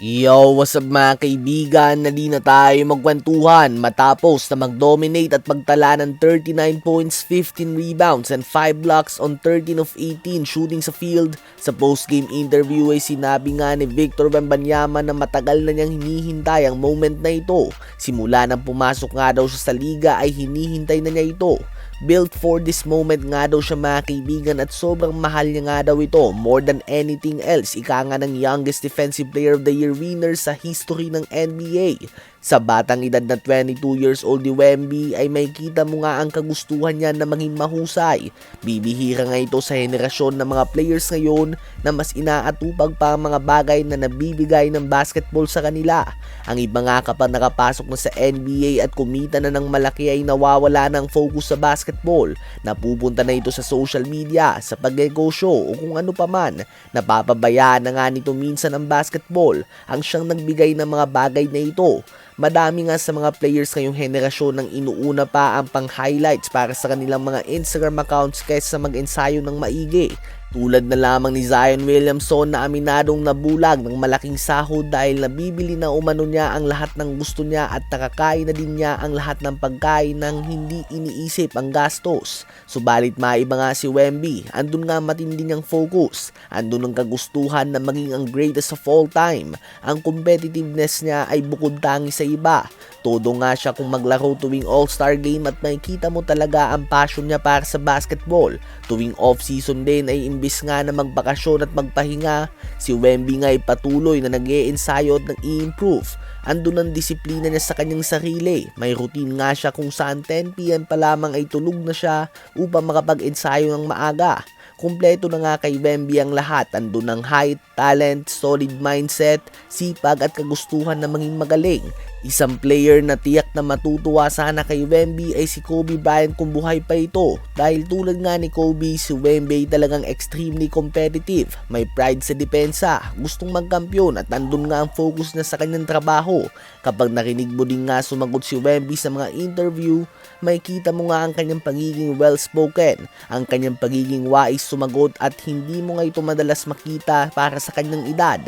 Yo, what's up mga kaibigan? Nali na tayo magkwentuhan matapos na mag-dominate at magtala ng 39 points, 15 rebounds, and 5 blocks on 13 of 18 shooting sa field. Sa post-game interview ay sinabi nga ni Victor Wembanyama na matagal na niyang hinihintay ang moment na ito. Simula nang pumasok nga daw siya sa liga ay hinihintay na niya ito. Built for this moment nga daw siya mga kaibigan at sobrang mahal niya nga daw ito more than anything else. Ika nga ng youngest defensive player of the year winner sa history ng NBA. Sa batang edad na 22 years old ni Wemby ay may kita mo nga ang kagustuhan niya na maging mahusay. Bibihira nga ito sa henerasyon ng mga players ngayon na mas inaatupag pa ang mga bagay na nabibigay ng basketball sa kanila. Ang iba nga kapag nakapasok na sa NBA at kumita na ng malaki ay nawawala ng focus sa basketball. Napupunta na ito sa social media, sa pagnegosyo o kung ano pa man. Napapabayaan na nga nito minsan ang basketball ang siyang nagbigay ng mga bagay na ito. Madami nga sa mga players ngayong henerasyon nang inuuna pa ang pang-highlights para sa kanilang mga Instagram accounts kaysa mag-ensayo ng maigi. Tulad na lamang ni Zion Williamson na aminadong nabulag ng malaking sahod dahil nabibili na umano niya ang lahat ng gusto niya at nakakain na din niya ang lahat ng pagkain nang hindi iniisip ang gastos. Subalit maiba nga si Wemby, andun nga matindi niyang focus, andun ang kagustuhan na maging ang greatest of all time. Ang competitiveness niya ay bukod tangi sa iba. Todo nga siya kung maglaro tuwing All-Star Game at makikita mo talaga ang passion niya para sa basketball. Tuwing off-season din ay imbis nga na magbakasyon at magpahinga, si Wemby nga ay patuloy na nag-e-ensayo at nag-i-improve. Andun ang disiplina niya sa kanyang sarili. May routine nga siya kung saan 10 PM pa lamang ay tulog na siya upang makapag-ensayo ng maaga. Kumpleto na nga kay Wemby ang lahat. Andun ang height, talent, solid mindset, sipag at kagustuhan na maging magaling. Isang player na tiyak na matutuwa sana kay Wemby ay si Kobe Bryant kung buhay pa ito. Dahil tulad nga ni Kobe, si Wemby talagang extremely competitive. May pride sa depensa, gustong magkampiyon at nandun nga ang focus na sa kanyang trabaho. Kapag narinig mo din nga sumagot si Wemby sa mga interview, makikita mo nga ang kanyang pagiging well-spoken, ang kanyang pagiging wais sumagot at hindi mo nga ito madalas makita para sa kanyang edad.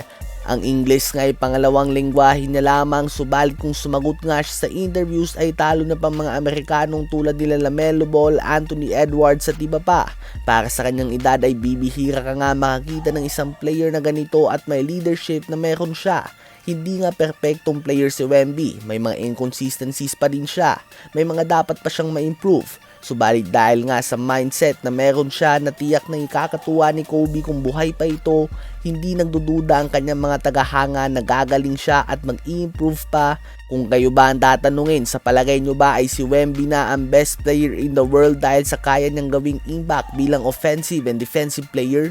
Ang English nga ay pangalawang lengguwahe niya lamang, subalit kung sumagot nga siya sa interviews ay talo na pang mga Amerikanong tulad nila LaMelo Ball, Anthony Edwards at iba pa. Para sa kanyang edad ay bibihira ka nga makakita ng isang player na ganito at may leadership na meron siya. Hindi nga perpektong player si Wemby, may mga inconsistencies pa din siya, may mga dapat pa siyang ma-improve. Subalit dahil nga sa mindset na meron siya na tiyak na ikakatuwa ni Kobe kung buhay pa ito, hindi nagdududa ang kanyang mga tagahanga na gagaling siya at mag-i-improve pa. Kung kayo ba ang tatanungin, sa palagay nyo ba ay si Wemby na ang best player in the world dahil sa kaya niyang gawing impact bilang offensive and defensive player?